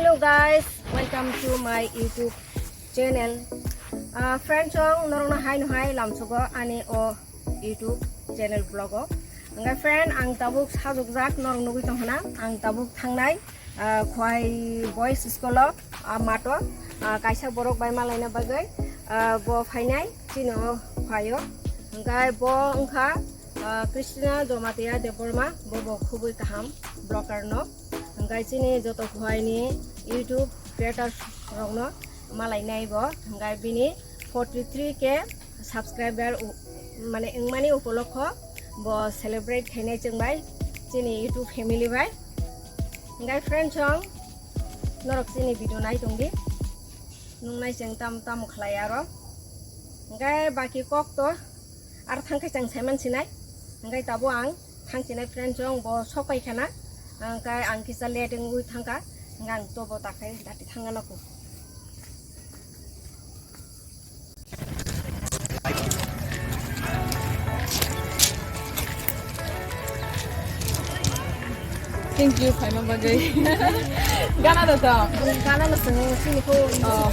Hello guys, welcome to my YouTube channel. Friends chong norong na hai no hai lam sogo ani o YouTube channel blog o. Ngai friend ang tabuk sajok jak norong nugui tong hana ang tabuk thangnai Khowai boys school o mato kaisa borok bai malaina bagai bo phainai chino Khowai ngai bo ongkha Christina J Debbarma bo khubui kaham blogger no ngai chini joto Khowai ni YouTube creators rogno malai naibo ngai bini 43k subscriber mane engmani upolokho bo celebrate khainai chengbai chini YouTube family bai ngai friend chong norok chini video nai tongdi nungnai cheng tam khlai aro ngai baki kok to ar thangkai chang saiman sinai ngai tabo ang thangsinai friend chong bo sokai khana ngai ang kisa leteng ui thangka ngang to bo takai dati thangana ko Thank you, Khowai bagai. Gana da ta. Gana na sing sini ko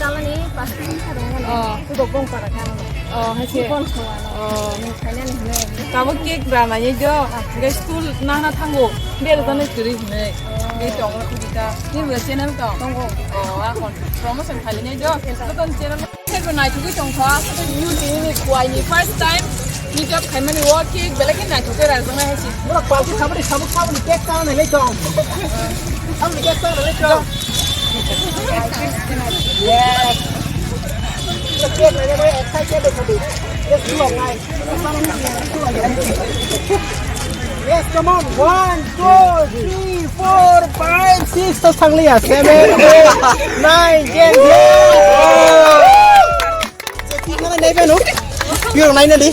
chala ni pasti thadong na. Tu do bong para kana. Hasi. Kon chwa na. Ni khainan hne. Kabo cake drama ye jo. Gai school na thango. Ber da ne turi hne. Gai tong na kudita. Ni we channel to. Tonggo. A kon promotion khali ne jo. To ton channel. Ko nai tu tong kha. To you ni Khowai ni first time. Ni job khaimani work cake belakin na to ra jama hasi. Mura palki khabari khabani cake ta na le tong. Khabani cake ta na le tong. Yes. The cake na le excited khadi. Let's do it. Yes, come on. 1 2 3 4 5 6 to sang liya 7 8 9 10 Sa tik na nei ba no? Yung nai na di.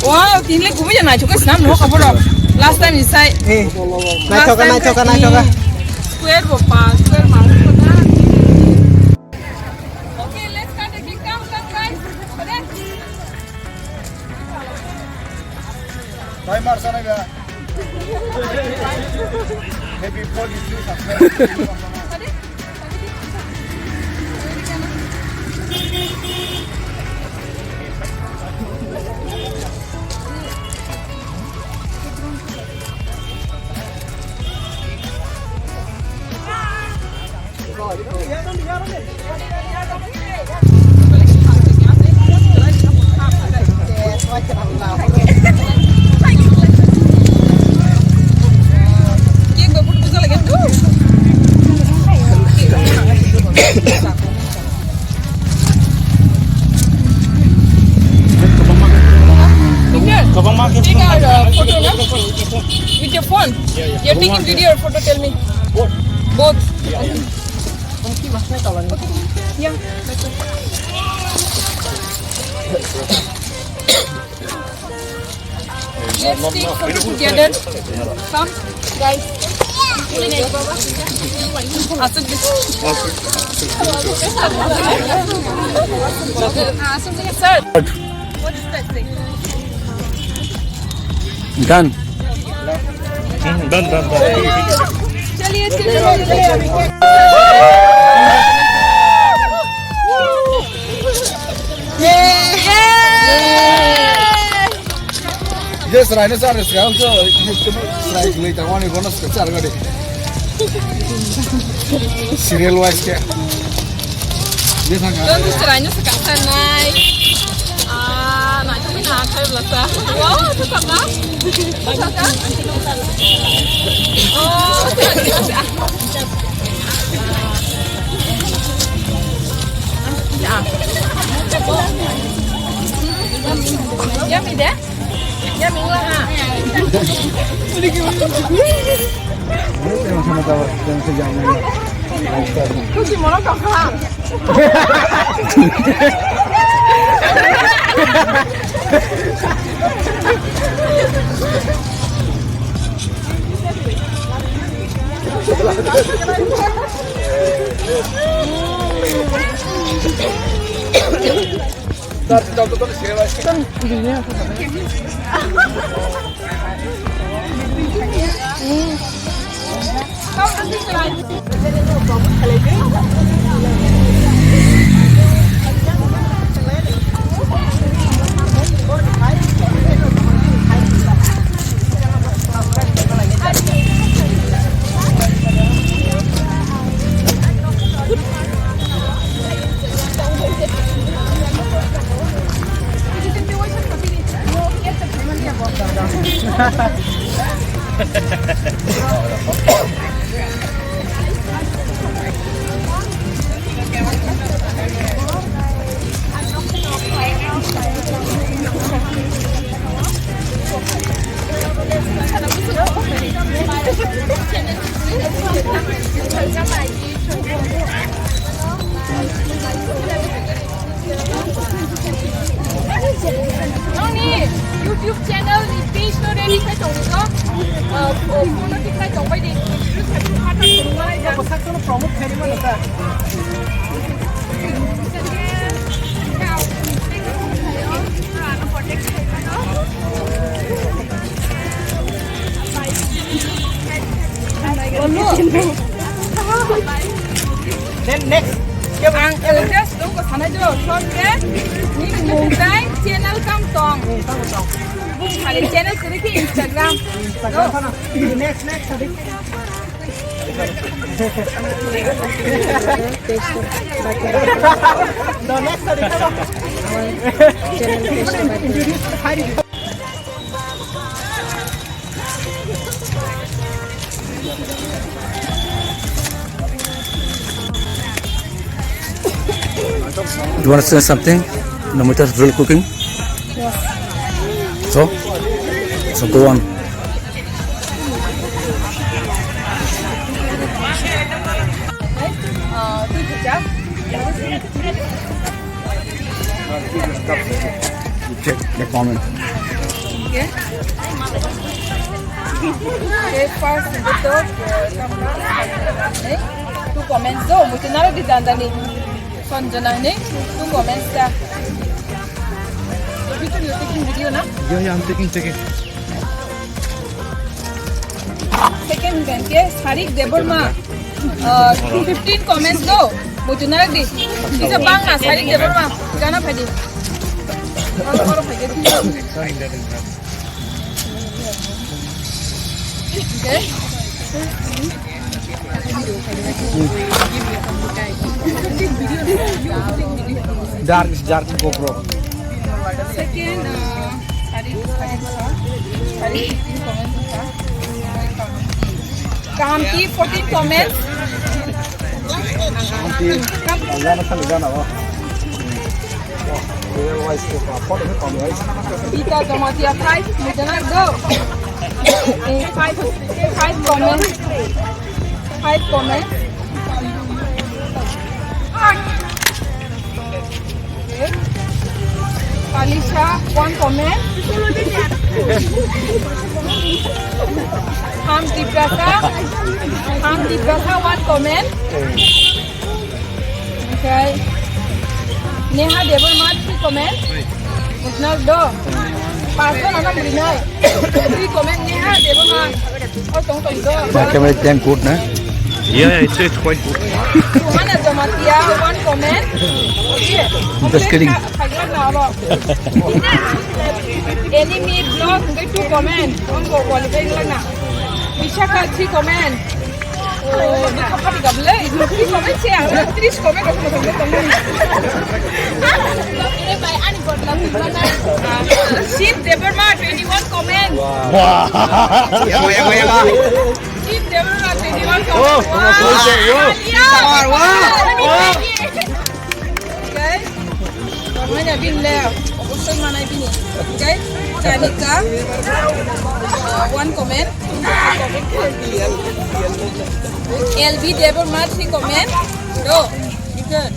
Wow, tinle kubi jana chuka snam no kokborok. Last time is sai. Nai choka. Square bo pa, square ma. Okay, let's start the kick down guys. Timer sana ga. Happy 43 subscribers. Take out a photo no? With your phone? Yeah. You're taking video or photo, tell me. Both. Yeah. Yeah. Let's take photo together. Come, guys. Asuk this. Sir, what is that thing? Done. Done. चलिए Yes, right. Sir, it's also right. Later on, you're gonna start again. Serial wise, क्या? Yes, I'm Don't distract us, kakak naik. Nak cakap nak saya belasa. Wow, tetap lah. Tetap. Oh, tetap. Yummy deh. Yummy lah ha. Kau si mana kakak? Start. YouTube channel ni page no ready khai tong ko photo ti khai tong bai di Apa sak tu promote kiri mana tak? Then next, Yang elok tu ko sana jo short ke ni mungkai channel kam tong hari channel kiri ki Instagram Instagram sana. Next tadi. The next tadi apa? Channel You want to say something? Namita's drill cooking? Yes. So go on. Check the comment. Okay. Okay, first betul tu comment tu mungkin nara di tanda ni sonjana ni tu comment dah. Tapi tu you taking video na? Yeah, I'm taking. Second kan ke Khowai Debbarma 15 comments tu mungkin nara di. Bisa bang na Khowai Debbarma jana padi. Kalau padi tu. Okay. dark kokborok. Second, Kamti 14 comments. Kita tomatia 5, mujana go. 5 comments. 5 comments. Okay. Alisha 1 comment. Ham Tiprasa 1 comment. Okay. Neha Debbarma 3 comment. Musnal do. Pasal anak berinai. 3 comment Neha Debbarma. Oh tong do. My camera is damn good, na? Yeah, it's quite good. Mana Tomatia 1 comment. Okay. Just kidding. Enemy blog 2 comment. Ongo qualify lang na. Vishaka 3 comment. Oh, di ko pati gable. 3 comment siya. 30 comment ako magandang. Ini by ani god lang na. Khowai Debbarma 21 comment. Wow. Yeah. Khowai Debbarma 21 comment. Oh, Okay. Mana bin leo. Usul mana bini. Okay. Janika 1 comment. LB Debbarma 3 comment. Do. Good.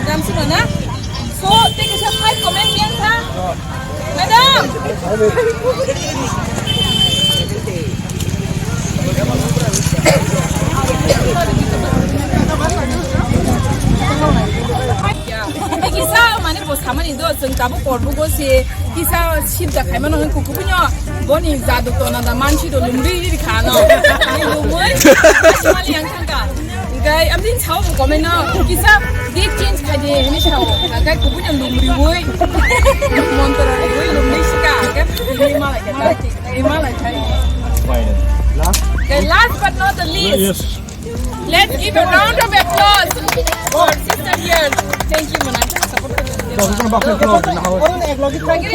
Nam suno na. So, take a 5 comment yan ha. Madam. Kisah mana bos kamu ni do, sengkabu korbu bos si kisah sip dah kaya mana orang kuku punya. boni jadu to na da manchi do lumbi di khana ni lumoi asmali yang tangka gai amdin chau ko mena kisa de change khade ni chau gai ko punya lumri woi montor woi lumri sika ga ni mala chai okay, last but not the least let's give a round of applause for sister here thank you Manata support Bakit